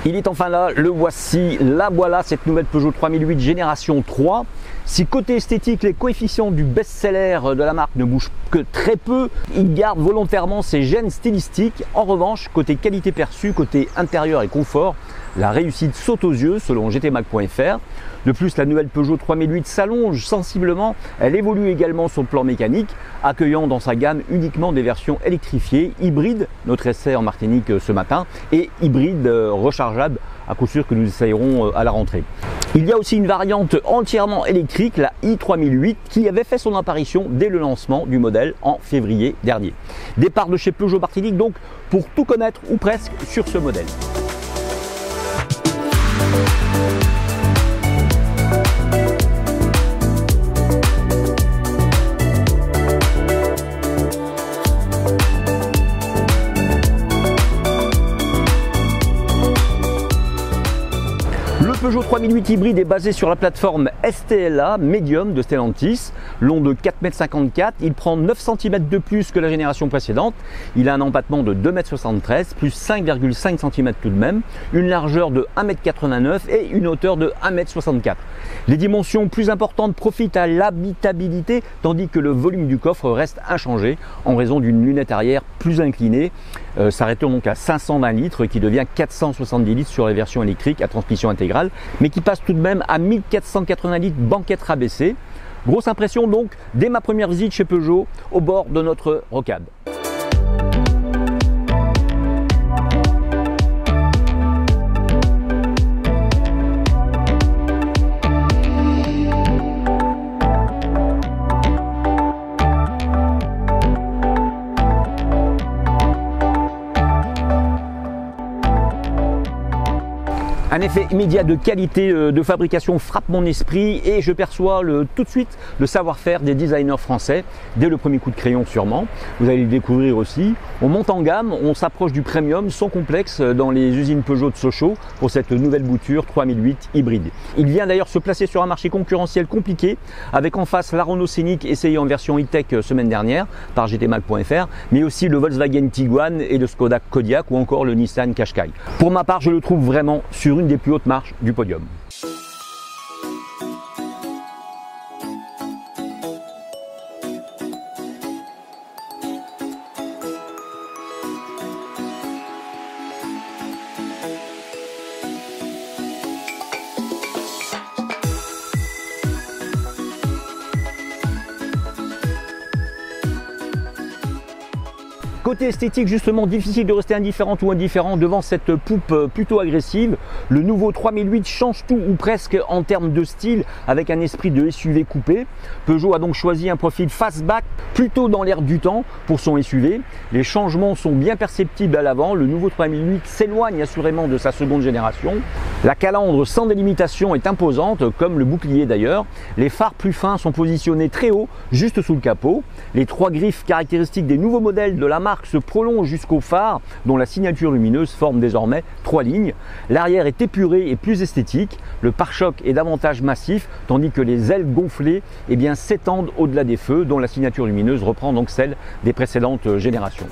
Il est enfin là, le voici, la voilà, cette nouvelle Peugeot 3008 génération 3. Si côté esthétique, les coefficients du best-seller de la marque ne bougent que très peu, il garde volontairement ses gènes stylistiques. En revanche, côté qualité perçue, côté intérieur et confort, la réussite saute aux yeux selon gtmac.fr. De plus, la nouvelle Peugeot 3008 s'allonge sensiblement. Elle évolue également sur le plan mécanique, accueillant dans sa gamme uniquement des versions électrifiées, hybrides, notre essai en Martinique ce matin, et hybrides rechargeables, à coup sûr que nous essayerons à la rentrée. Il y a aussi une variante entièrement électrique, la i3008, qui avait fait son apparition dès le lancement du modèle en février dernier. Départ de chez Peugeot Martinique donc pour tout connaître ou presque sur ce modèle. Le Peugeot 3008 hybride est basé sur la plateforme STLA Medium de Stellantis, long de 4,54 m, il prend 9 cm de plus que la génération précédente, il a un empattement de 2,73 m, plus 5,5 cm tout de même, une largeur de 1,89 m et une hauteur de 1,64 m. Les dimensions plus importantes profitent à l'habitabilité, tandis que le volume du coffre reste inchangé en raison d'une lunette arrière plus inclinée, s'arrêtant donc à 520 litres qui devient 470 litres sur les versions électriques à transmission intégrale, mais qui passe tout de même à 1480 litres banquette rabaissée. Grosse impression donc dès ma première visite chez Peugeot au bord de notre rocade. Un effet immédiat de qualité de fabrication frappe mon esprit et je perçois tout de suite le savoir-faire des designers français, dès le premier coup de crayon sûrement. Vous allez le découvrir aussi. On monte en gamme, on s'approche du premium sans complexe dans les usines Peugeot de Sochaux pour cette nouvelle bouture 3008 hybride. Il vient d'ailleurs se placer sur un marché concurrentiel compliqué avec en face la Renault Scénic essayé en version e-tech semaine dernière par gtmac.fr, mais aussi le Volkswagen Tiguan et le Skoda Kodiaq ou encore le Nissan Qashqai. Pour ma part, je le trouve vraiment sur une des plus hautes marches du podium. Côté esthétique, justement, difficile de rester indifférente ou indifférent devant cette poupe plutôt agressive. Le nouveau 3008 change tout ou presque en termes de style avec un esprit de SUV coupé. Peugeot a donc choisi un profil fastback plutôt dans l'air du temps pour son SUV. Les changements sont bien perceptibles à l'avant. Le nouveau 3008 s'éloigne assurément de sa seconde génération. La calandre sans délimitation est imposante, comme le bouclier d'ailleurs. Les phares plus fins sont positionnés très haut, juste sous le capot. Les trois griffes caractéristiques des nouveaux modèles de la marque se prolonge jusqu'au phare dont la signature lumineuse forme désormais 3 lignes. L'arrière est épuré et plus esthétique, le pare-choc est davantage massif tandis que les ailes gonflées s'étendent au-delà des feux dont la signature lumineuse reprend donc celle des précédentes générations.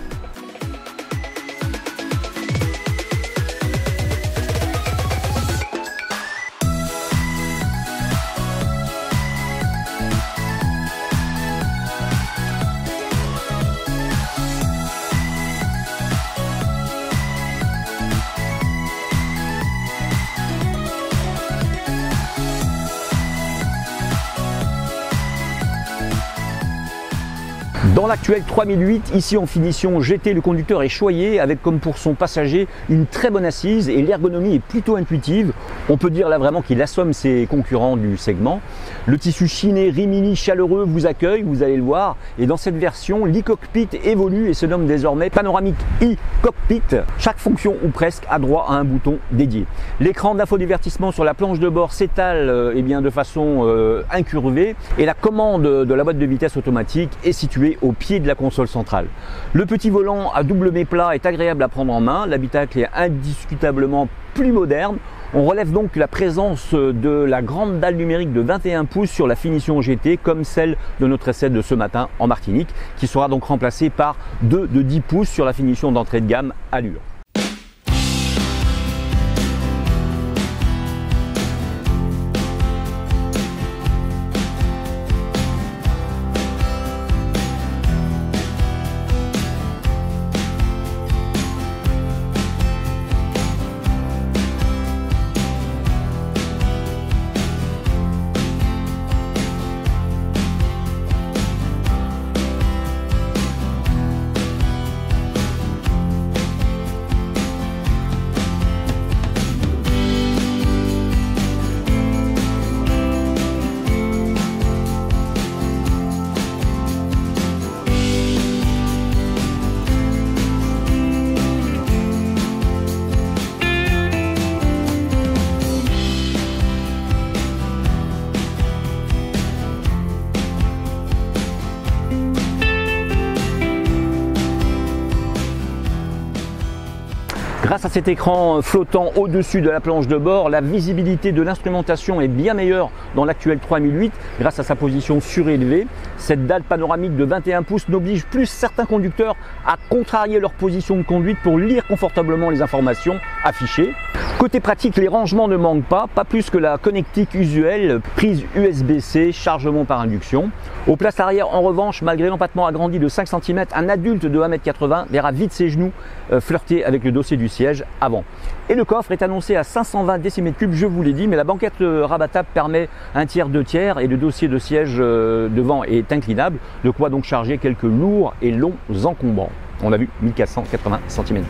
Dans l'actuel 3008, ici en finition GT, le conducteur est choyé avec comme pour son passager une très bonne assise et l'ergonomie est plutôt intuitive. On peut dire là vraiment qu'il assomme ses concurrents du segment. Le tissu chiné Rimini chaleureux vous accueille, vous allez le voir. Et dans cette version, l'e-cockpit évolue et se nomme désormais Panoramic e-cockpit. Chaque fonction ou presque a droit à un bouton dédié. L'écran d'infodivertissement sur la planche de bord s'étale de façon incurvée et la commande de la boîte de vitesse automatique est située au pied de la console centrale. Le petit volant à double méplat est agréable à prendre en main, l'habitacle est indiscutablement plus moderne. On relève donc la présence de la grande dalle numérique de 21 pouces sur la finition GT comme celle de notre essai de ce matin en Martinique qui sera donc remplacée par deux de 10 pouces sur la finition d'entrée de gamme Allure. Grâce à cet écran flottant au-dessus de la planche de bord, la visibilité de l'instrumentation est bien meilleure dans l'actuel 3008 grâce à sa position surélevée. Cette dalle panoramique de 21 pouces n'oblige plus certains conducteurs à contrarier leur position de conduite pour lire confortablement les informations affichées. Côté pratique, les rangements ne manquent pas plus que la connectique usuelle, prise USB-C, chargement par induction. Aux places arrière, en revanche, malgré l'empattement agrandi de 5 cm, un adulte de 1,80 m verra vite ses genoux flirter avec le dossier du siège avant. Et le coffre est annoncé à 520 décimètres cubes, je vous l'ai dit, mais la banquette rabattable permet un tiers, 2 tiers et le dossier de siège devant est inclinable, de quoi donc charger quelques lourds et longs encombrants. On a vu 1480 cm3.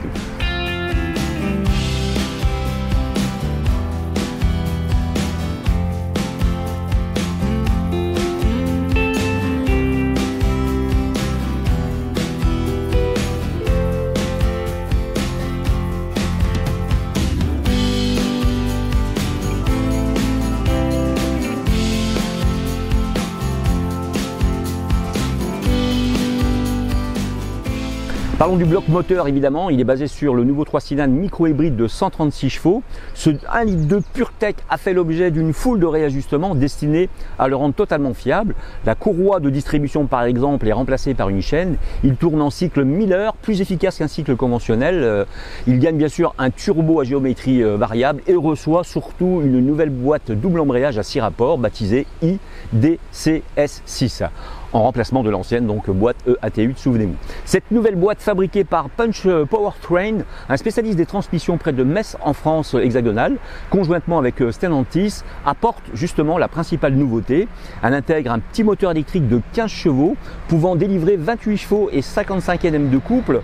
Parlons du bloc moteur évidemment, il est basé sur le nouveau 3 cylindres micro-hybride de 136 chevaux. Ce 1,2 litre PureTech a fait l'objet d'une foule de réajustements destinés à le rendre totalement fiable. La courroie de distribution par exemple est remplacée par une chaîne. Il tourne en cycle Miller, plus efficace qu'un cycle conventionnel. Il gagne bien sûr un turbo à géométrie variable et reçoit surtout une nouvelle boîte double embrayage à 6 rapports baptisée IDCS6. En remplacement de l'ancienne donc boîte EAT8, souvenez-vous. Cette nouvelle boîte fabriquée par Punch Powertrain, un spécialiste des transmissions près de Metz en France hexagonale, conjointement avec Stellantis, apporte justement la principale nouveauté. Elle intègre un petit moteur électrique de 15 chevaux, pouvant délivrer 28 chevaux et 55 Nm de couple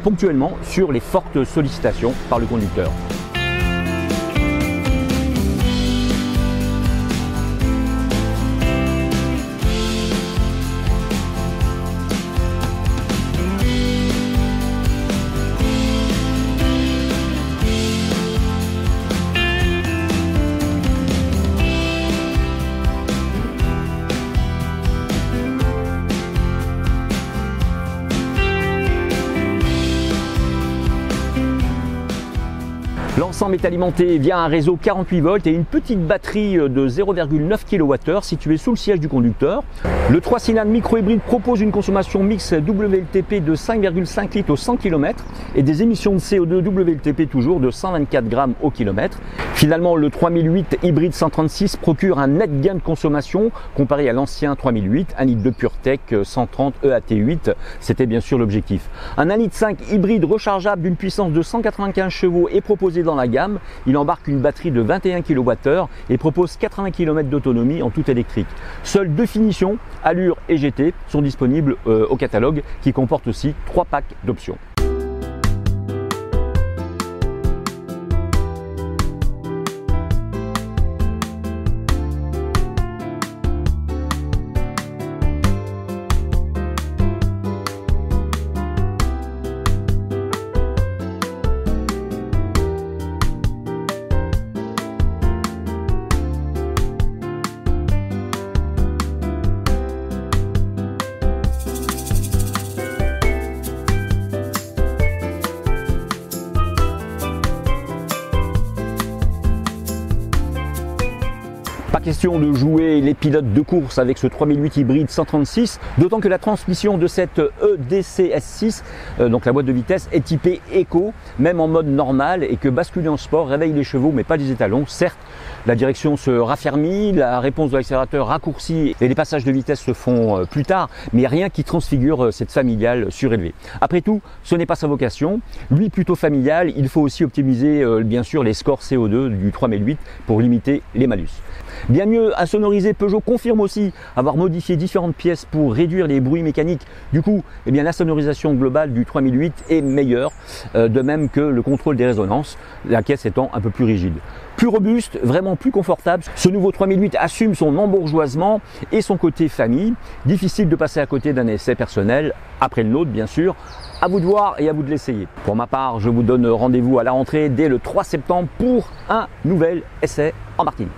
ponctuellement sur les fortes sollicitations par le conducteur. L'ensemble est alimenté via un réseau 48 volts et une petite batterie de 0,9 kWh située sous le siège du conducteur. Le 3 cylindres micro-hybride propose une consommation mixte WLTP de 5,5 litres au 100 km et des émissions de CO2 WLTP toujours de 124 grammes au kilomètre. Finalement, le 3008 hybride 136 procure un net gain de consommation comparé à l'ancien 3008, 1 litre de PureTech 130 EAT8, c'était bien sûr l'objectif. Un 1,5 litre hybride rechargeable d'une puissance de 195 chevaux est proposé dans la gamme. Il embarque une batterie de 21 kWh et propose 80 km d'autonomie en tout électrique. Seules deux finitions, Allure et GT, sont disponibles au catalogue qui comporte aussi 3 packs d'options. Pas question de jouer les pilotes de course avec ce 3008 hybride 136, d'autant que la transmission de cette EDCS6, donc la boîte de vitesse, est typée Eco, même en mode normal, et que basculer en sport réveille les chevaux mais pas les étalons. Certes, la direction se raffermit, la réponse de l'accélérateur raccourcit et les passages de vitesse se font plus tard, mais rien qui transfigure cette familiale surélevée. Après tout, ce n'est pas sa vocation. Lui plutôt familial, il faut aussi optimiser bien sûr les scores CO2 du 3008 pour limiter les malus. Bien mieux insonoriser, Peugeot confirme aussi avoir modifié différentes pièces pour réduire les bruits mécaniques. Du coup, eh bien, la sonorisation globale du 3008 est meilleure, de même que le contrôle des résonances, la caisse étant un peu plus rigide. Plus robuste, vraiment plus confortable, ce nouveau 3008 assume son embourgeoisement et son côté famille. Difficile de passer à côté d'un essai personnel, après le nôtre bien sûr. À vous de voir et à vous de l'essayer. Pour ma part, je vous donne rendez-vous à la rentrée dès le 3 septembre pour un nouvel essai en Martinique.